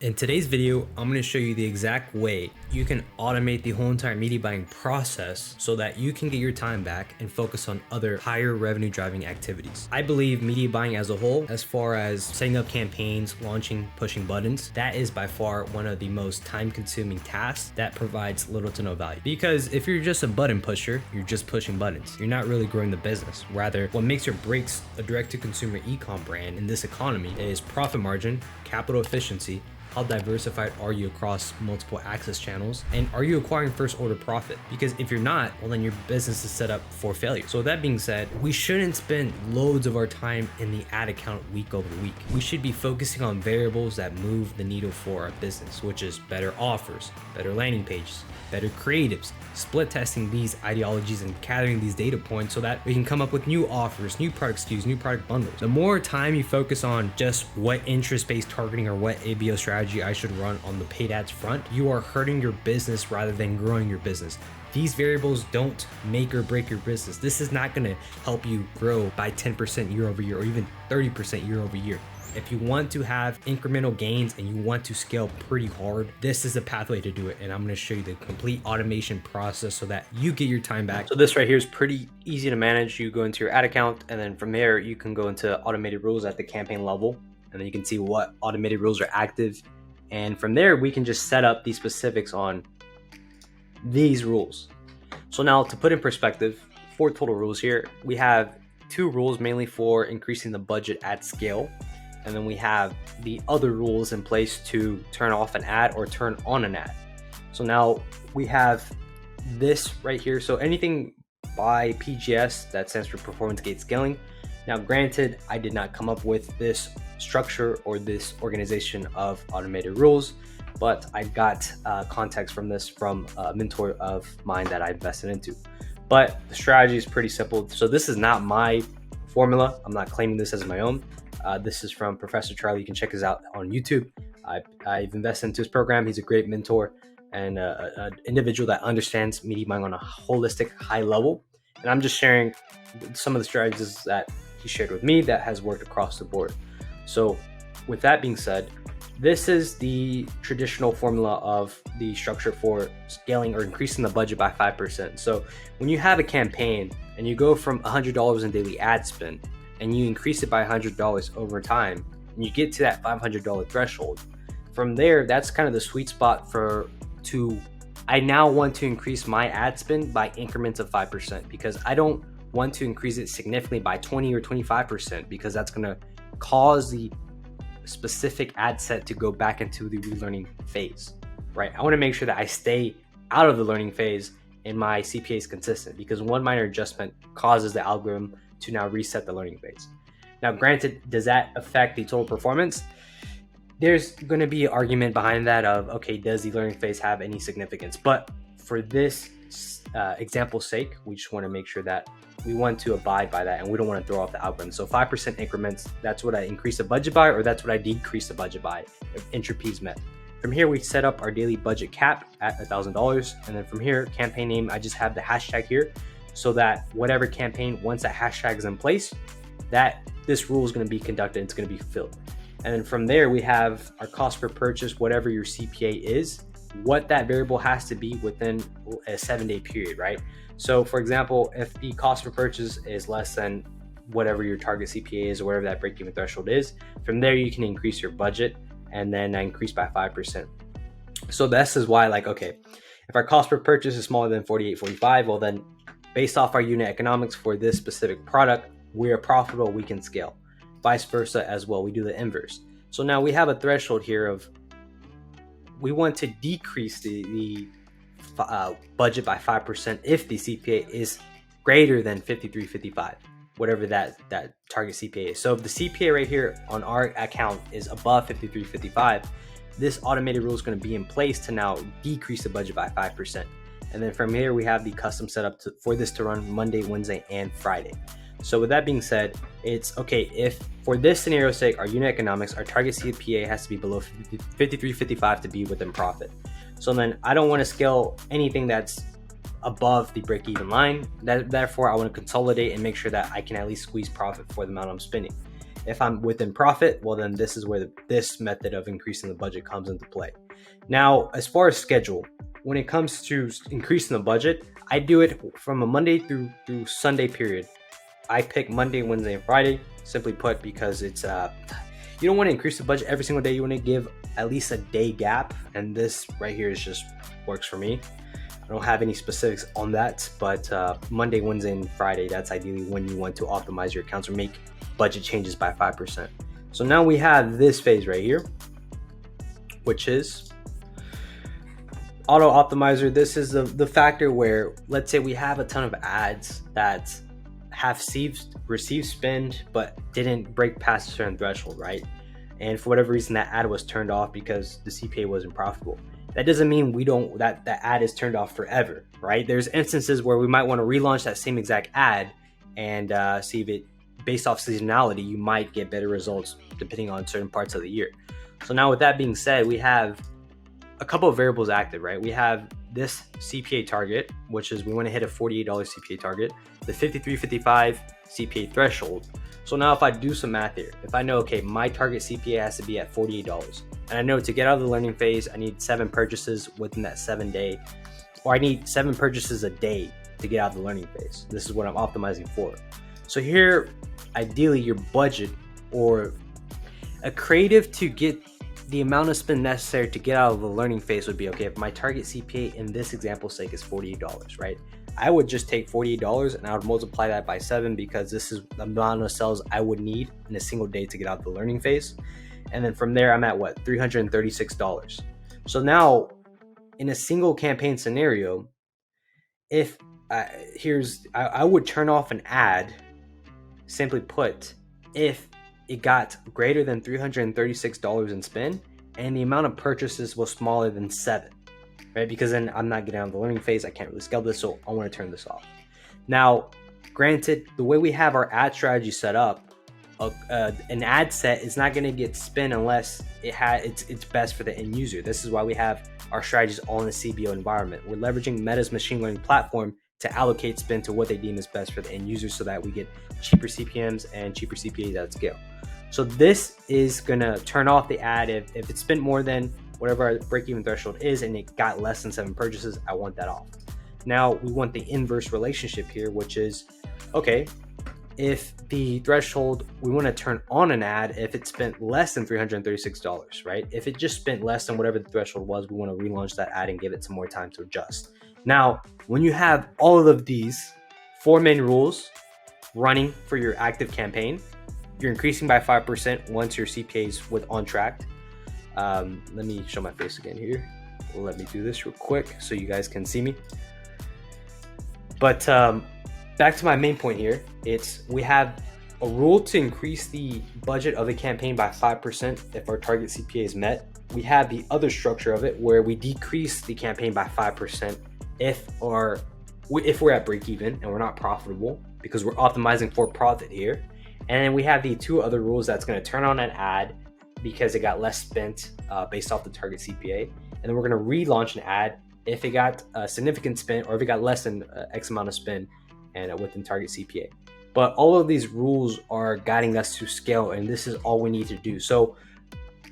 In today's video, I'm going to show you the exact way you can automate the whole entire media buying process so that you can get your time back and focus on other higher revenue driving activities. I believe media buying as a whole, as far as setting up campaigns, launching, pushing buttons, that is by far one of the most time consuming tasks that provides little to no value. Because if you're just a button pusher, you're just pushing buttons. You're not really growing the business. Rather, what makes or breaks a direct to consumer ecom brand in this economy is profit margin, capital efficiency, how diversified are you across multiple access channels, and are you acquiring first order profit? Because if you're not, well, then your business is set up for failure. So with that being said, we shouldn't spend loads of our time in the ad account week over week. We should be focusing on variables that move the needle for our business, which is better offers, better landing pages, better creatives, split testing these ideologies and gathering these data points so that we can come up with new offers, new product SKUs, new product bundles. The more time you focus on just what interest-based targeting or what ABO strategy I should run on the paid ads front, you are hurting your business rather than growing your business. These variables don't make or break your business. This is not gonna help you grow by 10% year over year or even 30% year over year. If you want to have incremental gains and you want to scale pretty hard, this is a pathway to do it. And I'm going to show you the complete automation process so that you get your time back. So this right here is pretty easy to manage. You go into your ad account, and then from there, you can go into automated rules at the campaign level. And then you can see what automated rules are active. And from there, we can just set up the specifics on these rules. So now to put in perspective, 4 total rules here. We have 2 rules mainly for increasing the budget at scale. And then we have the other rules in place to turn off an ad or turn on an ad. So now we have this right here. So anything by PGS, that stands for performance gate scaling. Now, granted, I did not come up with this structure or this organization of automated rules, but I got context from this from a mentor of mine that I invested into. But the strategy is pretty simple. So this is not my formula. I'm not claiming this as my own. This is from Professor Charlie. You can check this out on YouTube. I've invested into his program. He's a great mentor and an individual that understands media buying on a holistic, high level. And I'm just sharing some of the strategies that he shared with me that has worked across the board. So with that being said, this is the traditional formula of the structure for scaling or increasing the budget by 5%. So when you have a campaign and you go from $100 in daily ad spend, and you increase it by $100 over time, and you get to that $500 threshold. From there, that's kind of the sweet spot I now want to increase my ad spend by increments of 5%, because I don't want to increase it significantly by 20 or 25%, because that's gonna cause the specific ad set to go back into the relearning phase, right? I wanna make sure that I stay out of the learning phase and my CPA is consistent, because one minor adjustment causes the algorithm to now reset the learning phase. Now, granted, does that affect the total performance? There's going to be an argument behind that of, okay, does the learning phase have any significance? But for this example's sake, we just want to make sure that we want to abide by that and we don't want to throw off the algorithm. So 5% increments, that's what I increase the budget by, or that's what I decrease the budget by if entropy is met. From here, we set up our daily budget cap at $1,000. And then from here, campaign name, I just have the hashtag here, so that whatever campaign, once that hashtag is in place, that this rule is going to be conducted, it's going to be filled. And then from there, we have our cost per purchase, whatever your CPA is, what that variable has to be within a 7-day period, right? So for example, if the cost per purchase is less than whatever your target CPA is or whatever that break-even threshold is, from there you can increase your budget and then increase by 5%. So this is why, like, okay, if our cost per purchase is smaller than 48.45, well then, based off our unit economics for this specific product, we are profitable, we can scale. Vice versa as well, we do the inverse. So now we have a threshold here of, we want to decrease the budget by 5% if the CPA is greater than 53.55, whatever that target CPA is. So if the CPA right here on our account is above 53.55, this automated rule is going to be in place to now decrease the budget by 5%. And then from here, we have the custom setup for this to run Monday, Wednesday, and Friday. So with that being said, it's okay, if for this scenario sake, our unit economics, our target CPA has to be below 53.55 to be within profit. So then I don't want to scale anything that's above the break-even line. Therefore, I want to consolidate and make sure that I can at least squeeze profit for the amount I'm spending. If I'm within profit, well, then this is where this method of increasing the budget comes into play. Now, as far as schedule, when it comes to increasing the budget, I do it from a Monday through Sunday period. I pick Monday, Wednesday, and Friday, simply put, because it's you don't want to increase the budget every single day. You want to give at least a day gap, and this right here is just works for me. I don't have any specifics on that, but Monday, Wednesday, and Friday, that's ideally when you want to optimize your accounts or make budget changes by 5%. So now we have this phase right here, which is auto optimizer. This is the factor where, let's say we have a ton of ads that have received spend but didn't break past a certain threshold, right? And for whatever reason that ad was turned off because the CPA wasn't profitable. That doesn't mean that ad is turned off forever, right? There's instances where we might want to relaunch that same exact ad and see if it, based off seasonality, you might get better results depending on certain parts of the year. So now with that being said, we have a couple of variables active, right? We have this CPA target, which is we want to hit a $48 CPA target, the 53.55 CPA threshold. So now if I do some math here, if I know, okay, my target CPA has to be at $48, and I know to get out of the learning phase, I need 7 purchases within that 7 day, or I need 7 purchases a day to get out of the learning phase. This is what I'm optimizing for. So here, ideally your budget or a creative to get the amount of spend necessary to get out of the learning phase would be, okay, if my target CPA in this example's sake is $48, right? I would just take $48 and I would multiply that by 7 because this is the amount of sales I would need in a single day to get out of the learning phase. And then from there, I'm at what? $336. So now in a single campaign scenario, if I would turn off an ad, simply put, if it got greater than $336 in spend and the amount of purchases was smaller than 7, right? Because then I'm not getting out of the learning phase. I can't really scale this, so I want to turn this off. Now, granted, the way we have our ad strategy set up, an ad set is not going to get spent unless it's best for the end user. This is why we have our strategies all in a CBO environment. We're leveraging Meta's machine learning platform to allocate spend to what they deem is best for the end user so that we get cheaper CPMs and cheaper CPAs at scale. So this is gonna turn off the ad if it's spent more than whatever our break-even threshold is and it got less than 7 purchases. I want that off. Now we want the inverse relationship here, which is, okay, if the threshold, we want to turn on an ad if it spent less than $336, right? If it just spent less than whatever the threshold was, we want to relaunch that ad and give it some more time to adjust. Now, when you have all of these 4 main rules running for your active campaign, you're increasing by 5% once your CPA is on track. Let me show my face again here. Let me do this real quick so you guys can see me. But back to my main point here, we have a rule to increase the budget of the campaign by 5% if our target CPA is met. We have the other structure of it where we decrease the campaign by 5% if we're at break even and we're not profitable because we're optimizing for profit here. And then we have the 2 other rules that's going to turn on an ad because it got less spent based off the target CPA. And then we're going to relaunch an ad if it got significant spend or if it got less than X amount of spend and within target CPA. But all of these rules are guiding us to scale, and this is all we need to do. So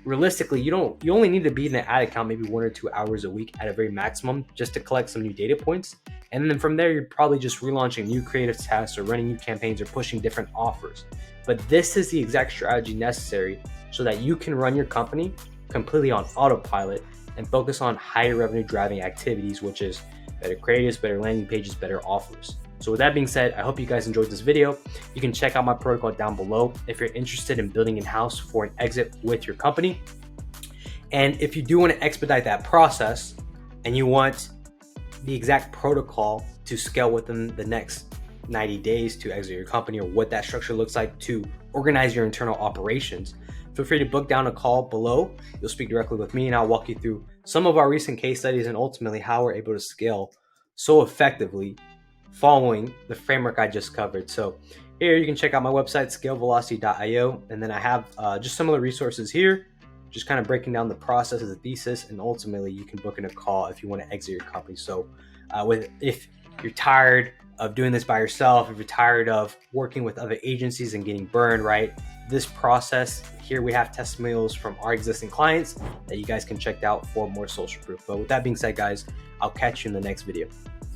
realistically, you only need to be in the ad account maybe 1 or 2 hours a week at a very maximum just to collect some new data points. And then from there, you're probably just relaunching new creative tests or running new campaigns or pushing different offers. But this is the exact strategy necessary so that you can run your company completely on autopilot and focus on higher revenue driving activities, which is better creatives, better landing pages, better offers. So with that being said, I hope you guys enjoyed this video. You can check out my protocol down below if you're interested in building in-house for an exit with your company. And if you do want to expedite that process and you want the exact protocol to scale within the next 90 days to exit your company, or what that structure looks like to organize your internal operations, feel free to book down a call below. You'll speak directly with me and I'll walk you through some of our recent case studies and ultimately how we're able to scale so effectively following the framework I just covered. So here you can check out my website, scalevelocity.io, and then I have just some of the resources here, just kind of breaking down the process of the thesis, and ultimately you can book in a call if you want to exit your company. So if you're tired of doing this by yourself, if you're tired of working with other agencies and getting burned, right? this process. Here we have testimonials from our existing clients that you guys can check out for more social proof. But with that being said, guys, I'll catch you in the next video.